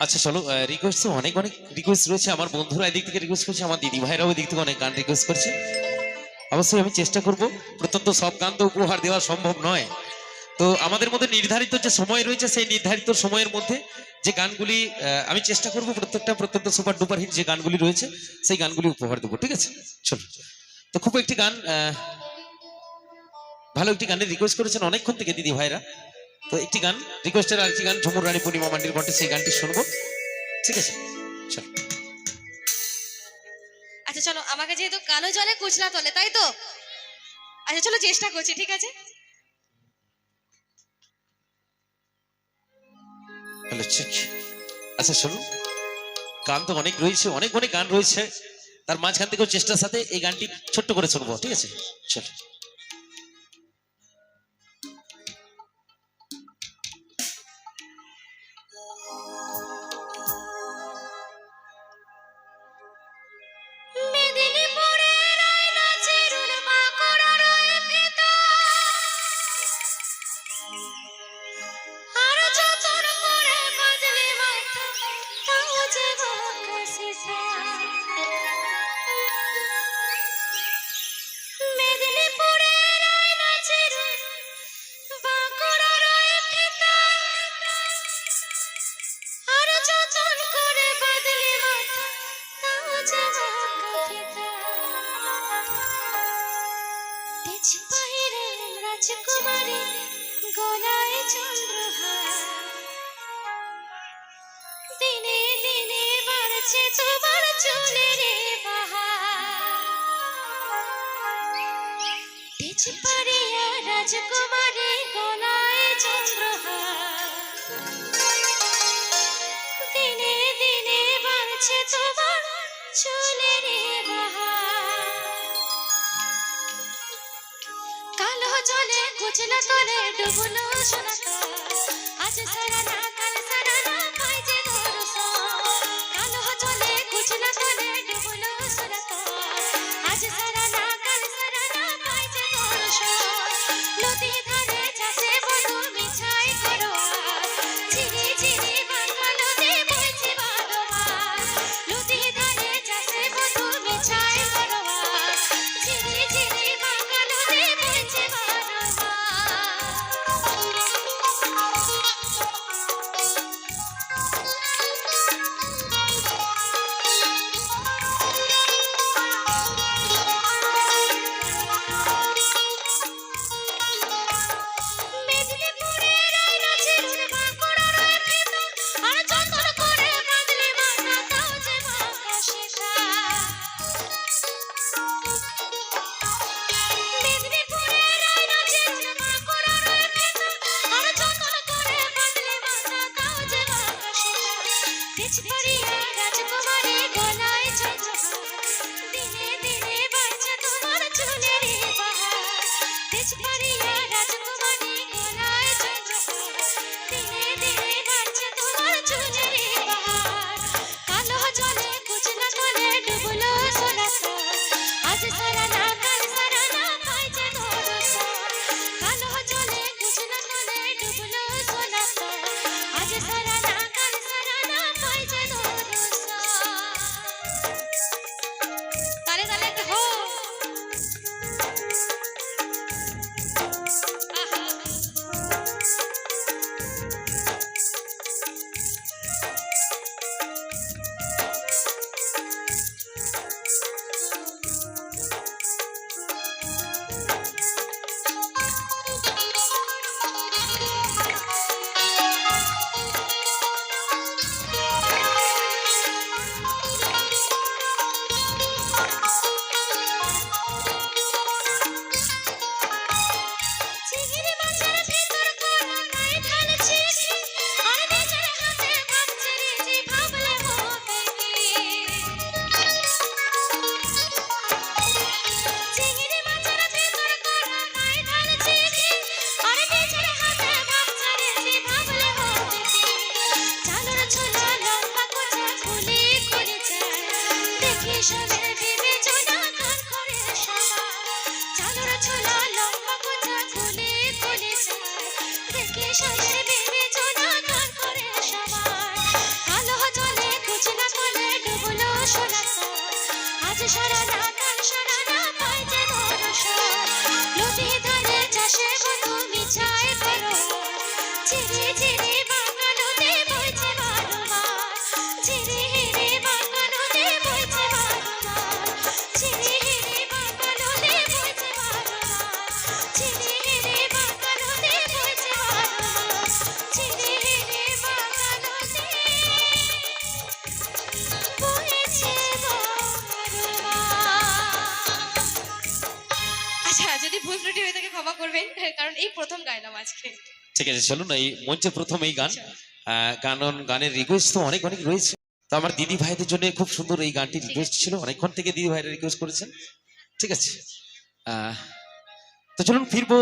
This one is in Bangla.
আচ্ছা চলো, রিকোয়েস্ট তো অনেক অনেক রিকোয়েস্ট রয়েছে। আমার বন্ধুরা এদিক থেকে রিকোয়েস্ট করছে, আমার দিদি ভাইরাও এদিক থেকে অনেক গান রিকোয়েস্ট করছে। অবশ্যই আমি চেষ্টা করব। প্রত্যন্ত সব গান তো উপহার দেওয়া সম্ভব নয়। তো আমাদের মধ্যে নির্ধারিত যে সময় রয়েছে, সেই নির্ধারিত সময়ের মধ্যে যে গানগুলি আমি চেষ্টা করব প্রত্যেকটা প্রত্যন্ত সুপার ডুপার হিট যে গানগুলি রয়েছে সেই গানগুলি উপহার দেবো, ঠিক আছে? চলো, তো খুব একটি গান, ভালো একটি গানের রিকোয়েস্ট করেছেন অনেকক্ষণ থেকে দিদি ভাইরা। তো একটি গান রিকোয়েস্টের, আরেকটি গান ঝুমুর রানী পূর্ণিমা মান্ডির কণ্ঠে, সেই গানটি শুনবো, ঠিক আছে? চলো। আচ্ছা চলো, আমাকে যেহেতু কালো জলে কুচলা তোলে, তাই তো? আচ্ছা চলো, চেষ্টা করছি, ঠিক আছে? হ্যালো, ঠিক। আচ্ছা শোনো, গান তো অনেক রয়েছে, অনেক অনেক গান রয়েছে, তার মাঝখান থেকেও চেষ্টার সাথে এই গানটি ছোট্ট করে শুনবো, ঠিক আছে? চলো। মেদিনীপুরের আয়না চিরুন বাঁকুড়া রয়ে ফিতা, আর যতন করে বদলে মাথা, তাও যে বাঁকাশিসা। মেদিনীপুরের আয়না চিরুন বাঁকুড়া রয়ে ফিতা, আর যতন করে বদলে মাথা, তাও যে বাঁকাশিসা। তেজ বাহিরে রাজকুমারী, গলায় চন্দ্রহার, দিনে দিনে বাড়ছে তোমার চুলের বাহার। তেজ পাড়িয়া রাজকুমারী, গলায় চন্দ্রহার, দিনে দিনে বাড়ছে তোমার চুলের বাহার। কালো জলে কুচলা তোলে ডুবলো সোনাকা, আজ সারা না কাল সারা না পাই যে দর্শন। কালো জলে কুচলা তোলে ডুবলো সোনাকা, আজ সারা না কাল সারা না পাই যে দর্শন। নদী ধারে চাষে বধু মিছাই করোয়ার, ঝিরি ঝিরি বাঁকা নদী বইছে বারোয়ার। নদী ধারে চাষে বধু মিছাই করোয়ার, ঝিরি ঝিরি বাঁকা নদী বইছে মেদিনীপুরের আয়না চিরুন বাঁকুড়া রয়ে ফিতা, আর যতন করে বদলে মাথা, তাও যে বাঁকাশিসা। মেদিনীপুরের আয়না চিরুন বাঁকুড়া রয়ে ফিতা, আর যতন করে বদলে মাথা, তাও যে বাঁকাশিসা। তেজ পাড়িয়া রাজকুমারী, গলায় চন্দ্রহার, দিনে দিনে বাড়ছে তোমার চুলের বাহার। তেজ পাড়িয়া রাজকুমারী, গলায় চন্দ্রহার, দিনে দিনে বাড়ছে তোমার চুলের বাহার। কালো জলে কুচলা তোলে ডুবলো সোনাকা, আজ সারা না কাল সারা না পাই যে দর্শন। কালো জলে কুচলা তোলে ডুবলো সোনাকা, আজ সারা না কাল সারা না পাই যে দর্শন। তালে তালে একটা হো। আহা। চিংড়ি মাছের ভিতর কোনা নাই ঢালছি, আর নিজের হাতে ভাবছে রেজি, ভাবলে হবে কি। চিংড়ি মাছের ভিতর কোনা নাই ঢালছি, আর নিজের হাতে ভাবছে রেজি, ভাবলে হবে কি। চালর ছোলা লম্বা কোচা খুলে খুলে যায়, দেখি সবের বিবেচনা কান করে সবার। চালর ছোলা লম্বা কোচা খুলে খুলে যায়, দেখি সবের বিবেচনা কান করে সবার। কালো কারণ এই প্রথম গাইলাম আজকে। ঠিক আছে, চলুন এই মঞ্চে প্রথম এই গান। গানের রিকোয়েস্ট তো অনেক অনেক রয়েছে। তো আমার দিদি ভাইদের জন্য খুব সুন্দর এই গানটি রিকোয়েস্ট ছিল, অনেকক্ষণ থেকে দিদি ভাইরা রিকোয়েস্ট করেছেন। ঠিক আছে, তো চলুন ফিরবো